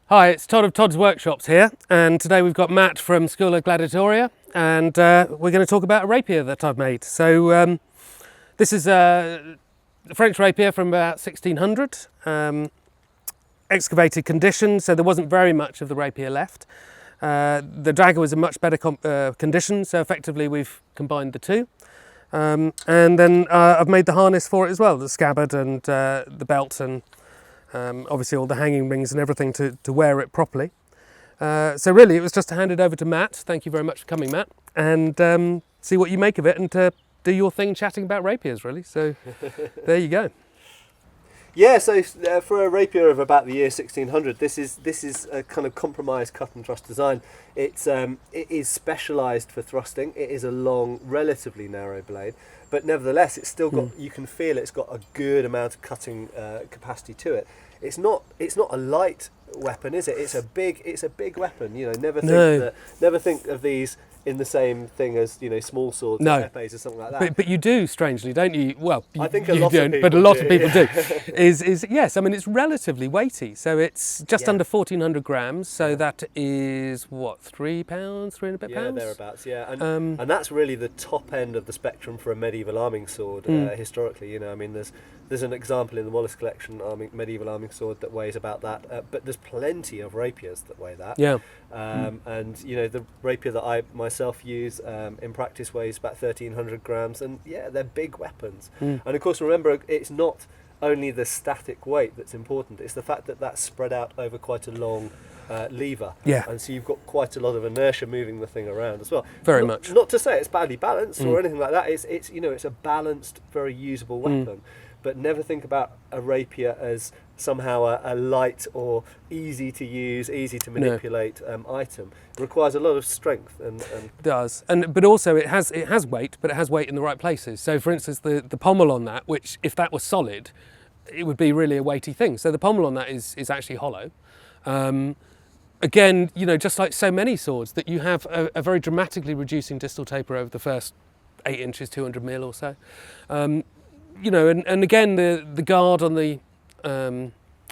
Hi, it's Todd of Todd's Workshops here, and today we've got Matt from School of Gladiatoria, and we're going to talk about a rapier that I've made. So this is a French rapier from about 1600, excavated condition, so there wasn't very much of the rapier left. The dagger was in much better condition, so effectively we've combined the two. And then I've made the harness for it as well, the scabbard and the belt, and obviously all the hanging rings and everything to wear it properly. So really it was just to hand it over to Matt. Thank you very much for coming, Matt, and see what you make of it, and to do your thing chatting about rapiers really. So there you go. Yeah, so for a rapier of about the year 1600, this is a kind of compromise cut and thrust design. It is specialised for thrusting. It is a long, relatively narrow blade, but nevertheless, it's still got. You can feel it's got a good amount of cutting capacity to it. It's not a light weapon, is it? It's a big weapon. You know, never think of these in the same thing as, you know, small swords or epées or something like that. But you do, strangely, don't you? Well, I think a lot of people but a lot of people do. Is yes. I mean, it's relatively weighty, so it's just under 1,400 grams. So that is what, 3 pounds, 3 and a bit pounds. Yeah, thereabouts. Yeah, and that's really the top end of the spectrum for a medieval arming sword. Historically, you know, I mean, there's an example in the Wallace collection, medieval arming sword, that weighs about that. But there's plenty of rapiers that weigh that. Yeah. And you know, the rapier that I myself use in practice weighs about 1,300 grams, and yeah, they're big weapons. And of course, remember, it's not only the static weight that's important; it's the fact that that's spread out over quite a long lever. Yeah. And so you've got quite a lot of inertia moving the thing around as well. Very much. Not to say it's badly balanced or anything like that. It's you know, it's a balanced, very usable weapon. But never think about a rapier as somehow a light or easy to use, easy to manipulate item. It requires a lot of strength and It does, but also it has weight, but it has weight in the right places. So for instance, the pommel on that, which if that was solid, it would be really a weighty thing. So the pommel on that is actually hollow. Again, you know, just like so many swords, that you have a very dramatically reducing distal taper over the first 8 inches, 200 mil or so. You know, and again, the guard on the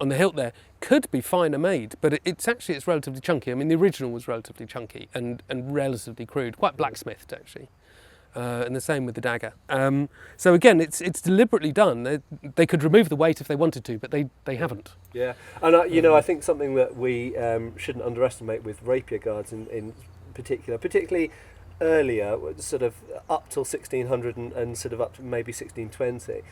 hilt there could be finer made, but it's relatively chunky. I mean, the original was relatively chunky and relatively crude, quite blacksmithed actually, and the same with the dagger. So again, it's deliberately done. They could remove the weight if they wanted to, but they haven't. Yeah, and you know, I think something that we shouldn't underestimate with rapier guards in particular, particularly earlier, sort of up till 1600 and sort of up to maybe 1620,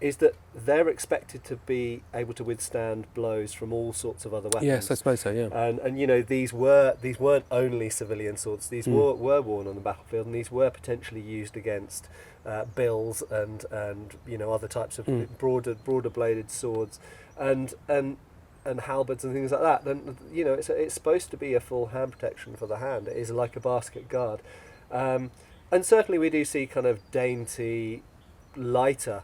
is that they're expected to be able to withstand blows from all sorts of other weapons. Yes, I suppose so. Yeah. And you know, these weren't only civilian swords. These were worn on the battlefield, and these were potentially used against bills and you know, other types of broader bladed swords, and halberds and things like that. Then, you know, it's supposed to be a full hand protection for the hand. It is like a basket guard, and certainly we do see kind of dainty, lighter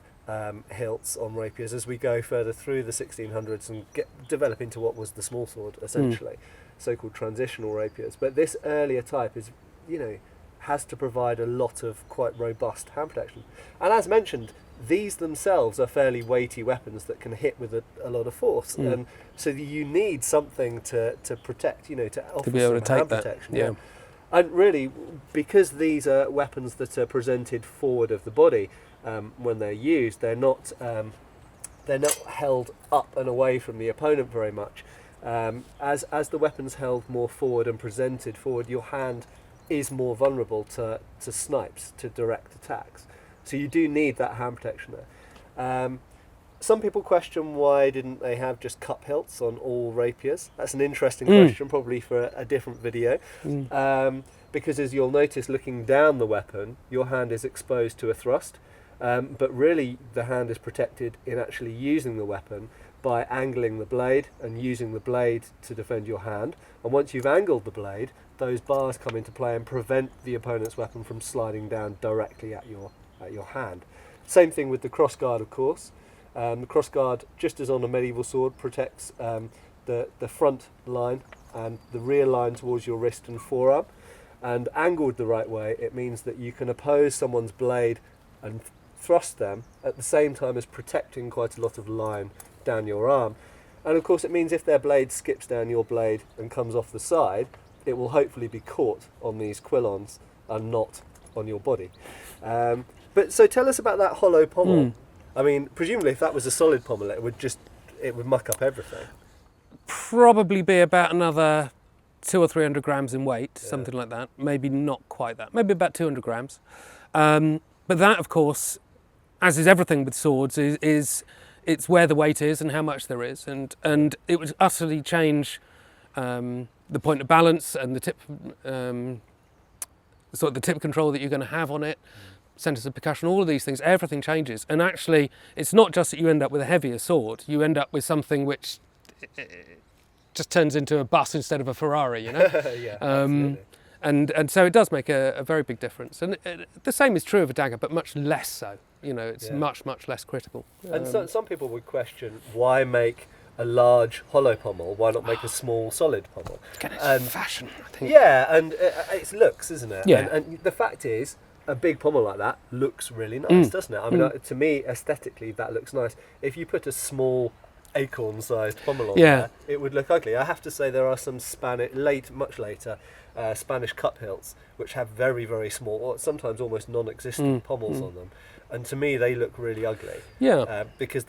hilts on rapiers as we go further through the 1600s and develop into what was the small sword, essentially, so-called transitional rapiers. But this earlier type is, you know, has to provide a lot of quite robust hand protection. And as mentioned, these themselves are fairly weighty weapons that can hit with a lot of force, and so you need something to protect, you know, to offer be able some to take hand that. protection. Yeah. And really, because these are weapons that are presented forward of the body, when they're used, they're not held up and away from the opponent very much. As the weapon's held more forward and presented forward, your hand is more vulnerable to snipes, to direct attacks. So you do need that hand protection there. Some people question why didn't they have just cup hilts on all rapiers. That's an interesting question, probably for a different video. Because as you'll notice, looking down the weapon, your hand is exposed to a thrust. But really, the hand is protected in actually using the weapon by angling the blade and using the blade to defend your hand. And once you've angled the blade, those bars come into play and prevent the opponent's weapon from sliding down directly at your hand. Same thing with the crossguard, of course. The crossguard, just as on a medieval sword, protects the front line and the rear line towards your wrist and forearm. And angled the right way, it means that you can oppose someone's blade and thrust them at the same time as protecting quite a lot of line down your arm. And of course it means if their blade skips down your blade and comes off the side, it will hopefully be caught on these quillons and not on your body. But so tell us about that hollow pommel. I mean, presumably if that was a solid pommel, it would muck up everything. Probably be about another 200 or 300 grams in weight, something like that. Maybe not quite that. Maybe about 200 grams. But that, of course, as is everything with swords, is it's where the weight is and how much there is, and it would utterly change the point of balance and the tip, sort of the tip control that you're going to have on it. Centres of percussion, all of these things, everything changes. And actually, it's not just that you end up with a heavier sword, you end up with something which just turns into a bus instead of a Ferrari, you know? Yeah, absolutely. And so it does make a very big difference. And the same is true of a dagger, but much less so. You know, it's much less critical. And so, some people would question, why make a large hollow pommel? Why not make a small solid pommel? It's fashion, I think. Yeah, and it's looks, isn't it? Yeah. And the fact is, a big pommel like that looks really nice, doesn't it? I mean, to me, aesthetically, that looks nice. If you put a small acorn-sized pommel on there, it would look ugly. I have to say there are some much later Spanish cut hilts which have very, very small, or sometimes almost non-existent pommels on them. And to me, they look really ugly. Yeah. Because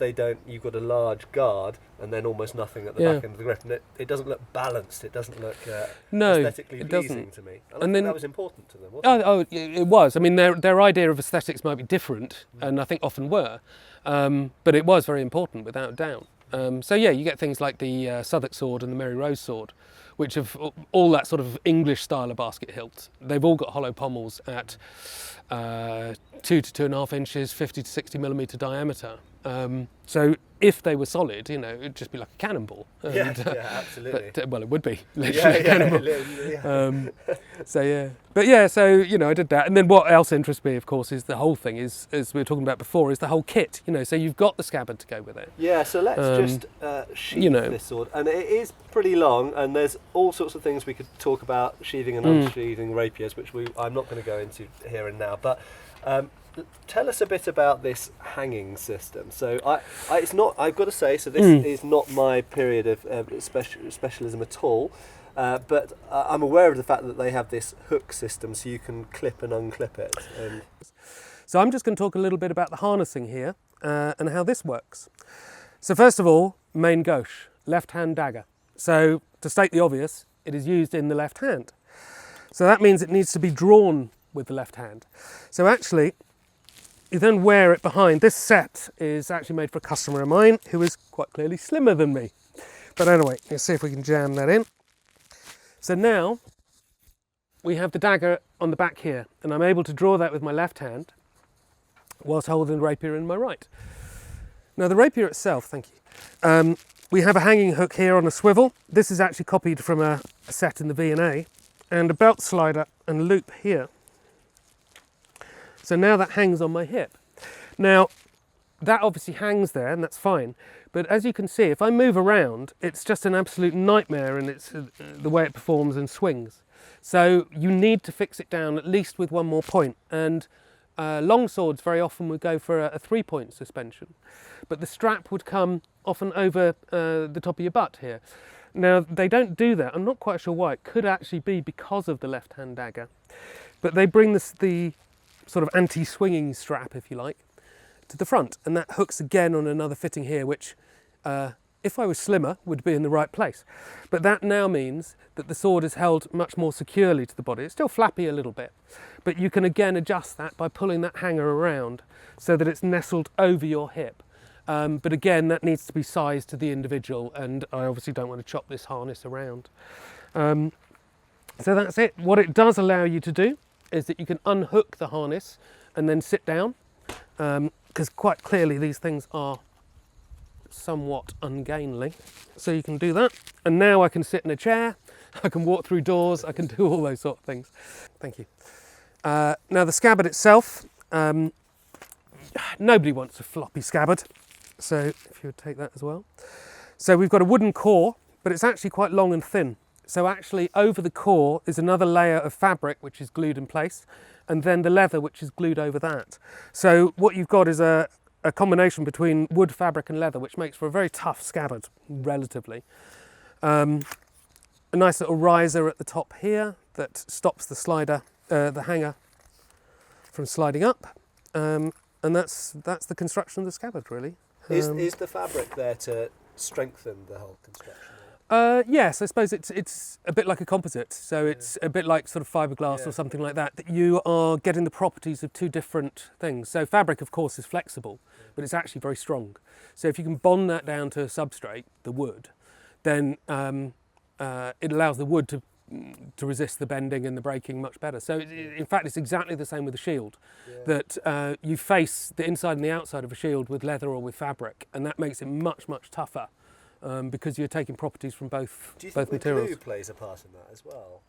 you've got a large guard and then almost nothing at the back end of the grip. And it doesn't look balanced. It doesn't look aesthetically pleasing to me. And I think that was important to them, wasn't it? It was. I mean, their idea of aesthetics might be different, and I think often were. But it was very important, without doubt. So yeah, you get things like the Southwark sword and the Mary Rose sword, which have all that sort of English style of basket hilt. They've all got hollow pommels at 2 to 2.5 inches, 50 to 60 millimetre diameter. So if they were solid, you know, it'd just be like a cannonball. Yeah, absolutely. But, well, it would be literally a cannonball. So you know, I did that. And then what else interests me, of course, is the whole thing is, as we were talking about before, is the whole kit. You know, so you've got the scabbard to go with it. Yeah. So let's just sheath this sword, and it is pretty long, and there's all sorts of things we could talk about, sheathing and unsheathing rapiers, which I'm not going to go into here and now, but. Tell us a bit about this hanging system. So it's not. I've got to say. So this is not my period of specialism at all. But I'm aware of the fact that they have this hook system, so you can clip and unclip it. So I'm just going to talk a little bit about the harnessing here and how this works. So first of all, main gauche, left-hand dagger. So to state the obvious, it is used in the left hand. So that means it needs to be drawn with the left hand. So actually, you then wear it behind. This set is actually made for a customer of mine who is quite clearly slimmer than me. But anyway, let's see if we can jam that in. So now we have the dagger on the back here, and I'm able to draw that with my left hand whilst holding the rapier in my right. Now the rapier itself, thank you, we have a hanging hook here on a swivel. This is actually copied from a set in the V&A, and a belt slider and loop here. So now that hangs on my hip. Now, that obviously hangs there, and that's fine. But as you can see, if I move around, it's just an absolute nightmare, and it's the way it performs and swings. So you need to fix it down at least with one more point. And long swords very often would go for a 3-point suspension. But the strap would come often over the top of your butt here. Now, they don't do that. I'm not quite sure why. It could actually be because of the left-hand dagger. But they bring the sort of anti-swinging strap, if you like, to the front, and that hooks again on another fitting here, which if I was slimmer would be in the right place. But that now means that the sword is held much more securely to the body. It's still flappy a little bit, but you can again adjust that by pulling that hanger around so that it's nestled over your hip. But again, that needs to be sized to the individual, and I obviously don't want to chop this harness around. So that's it. What it does allow you to do is that you can unhook the harness and then sit down, because quite clearly these things are somewhat ungainly. So you can do that, and now I can sit in a chair, I can walk through doors, I can do all those sort of things. Thank you. Now the scabbard itself, nobody wants a floppy scabbard, so if you would take that as well. So we've got a wooden core, but it's actually quite long and thin. So actually over the core is another layer of fabric which is glued in place, and then the leather which is glued over that. So what you've got is a a combination between wood, fabric and leather, which makes for a very tough scabbard, relatively. A nice little riser at the top here that stops the slider, the hanger from sliding up. And that's the construction of the scabbard, really. Is the fabric there to strengthen the whole construction? Yes, I suppose it's a bit like a composite. So it's a bit like sort of fiberglass or something like that. That you are getting the properties of two different things. So fabric, of course, is flexible, but it's actually very strong. So if you can bond that down to a substrate, the wood, then it allows the wood to resist the bending and the breaking much better. So in fact, it's exactly the same with a shield. That you face the inside and the outside of a shield with leather or with fabric, and that makes it much, much tougher. Because you're taking properties from both materials. Do you think the glue plays a part in that as well?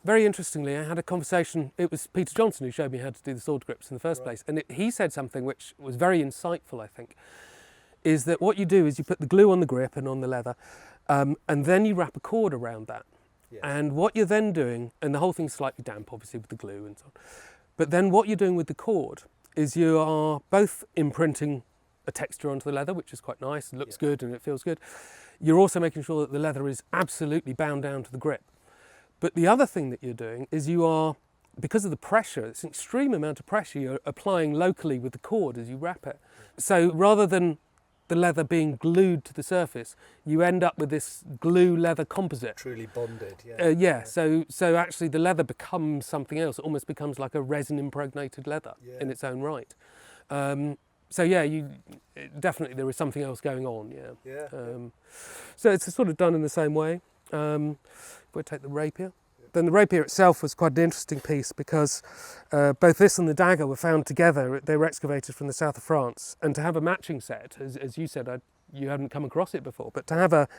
Very interestingly, I had a conversation. It was Peter Johnson who showed me how to do the sword grips in the first place, and he said something which was very insightful. I think is that what you do is you put the glue on the grip and on the leather, and then you wrap a cord around that. Yes. And what you're then doing, and the whole thing's slightly damp, obviously with the glue and so on. But then what you're doing with the cord is you are both imprinting a texture onto the leather, which is quite nice, it looks good and it feels good. You're also making sure that the leather is absolutely bound down to the grip. But the other thing that you're doing is you are, because of the pressure, it's an extreme amount of pressure you're applying locally with the cord as you wrap it. So rather than the leather being glued to the surface, you end up with this glue leather composite. Truly bonded, So actually the leather becomes something else. It almost becomes like a resin impregnated leather in its own right. So definitely there is something else going on, So it's sort of done in the same way. If we take the rapier, then the rapier itself was quite an interesting piece because both this and the dagger were found together. They were excavated from the south of France, and to have a matching set, as you said, you hadn't come across it before, but to have a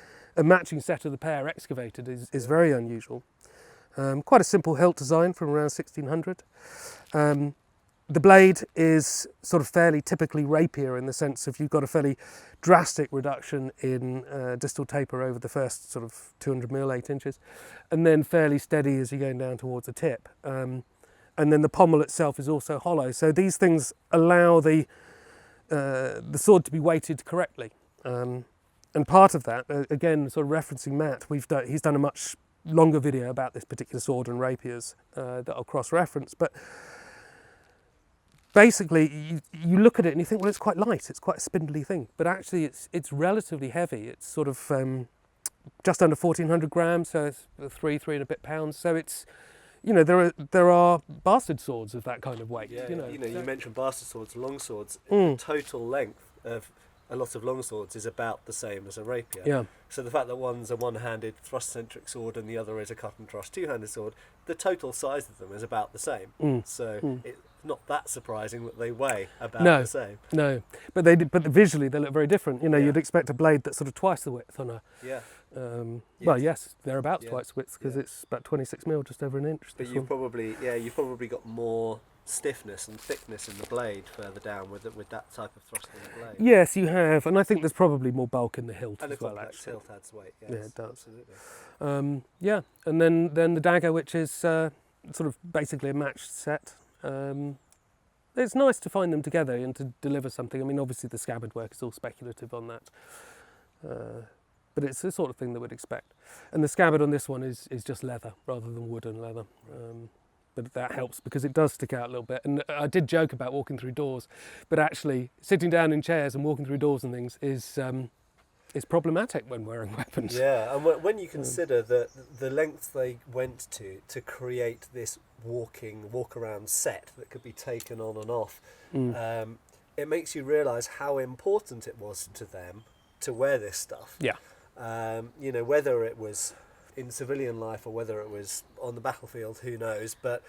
matching set of the pair excavated is very unusual. Quite a simple hilt design from around 1600. The blade is sort of fairly typically rapier in the sense of you've got a fairly drastic reduction in distal taper over the first sort of 200 mil, 8 inches, and then fairly steady as you're going down towards the tip. And then the pommel itself is also hollow. So these things allow the sword to be weighted correctly. And part of that, again, sort of referencing Matt, he's done a much longer video about this particular sword and rapiers that I'll cross-reference. But basically, you look at it and you think, well, it's quite light, it's quite a spindly thing, but actually it's relatively heavy. It's sort of just under 1,400 grams, so it's 3 and a bit pounds. So it's, there are bastard swords of that kind of weight. You mentioned bastard swords, long swords. The total length of a lot of long swords is about the same as a rapier. Yeah. So the fact that one's a one-handed thrust-centric sword and the other is a cut and thrust two-handed sword, the total size of them is about the same. So it's not that surprising that they weigh about the same. No, but visually they look very different. You'd expect a blade that's sort of twice the width on a. Yeah. Well, yes, they're about twice the width because it's about 26 mil, just over an inch. But you've probably got more stiffness and thickness in the blade further down with that type of thrust in the blade. Yes, you have, and I think there's probably more bulk in the hilt and as well. Actually, hilt adds weight. Yes, yeah, it does. Absolutely. And then the dagger, which is sort of basically a matched set. It's nice to find them together and to deliver something. I mean, obviously the scabbard work is all speculative on that, but it's the sort of thing that we'd expect. And the scabbard on this one is just leather rather than wood and leather. But that helps because it does stick out a little bit. And I did joke about walking through doors, but actually sitting down in chairs and walking through doors and things is problematic when wearing weapons. Yeah, and when you consider the lengths they went to create this walk around set that could be taken on and off, it makes you realise how important it was to them to wear this stuff. Yeah. Whether it was in civilian life or whether it was on the battlefield, who knows, but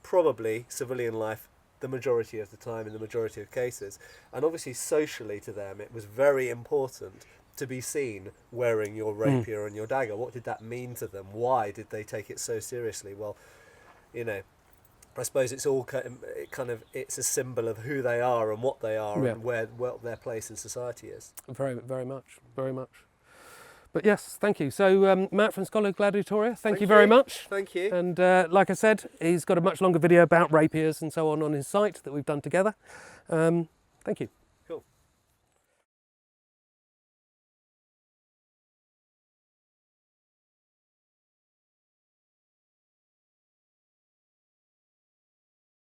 probably civilian life the majority of the time in the majority of cases. And obviously socially to them it was very important to be seen wearing your rapier and your dagger. What did that mean to them? Why did they take it so seriously? Well, I suppose it's all it's a symbol of who they are and what they are and where their place in society is. Very, very much, very much. But yes, thank you. So Matt from Scholar Gladiatoria, thank you Thank very you. much. Thank you. And like I said, he's got a much longer video about rapiers and so on his site that we've done together. Thank you.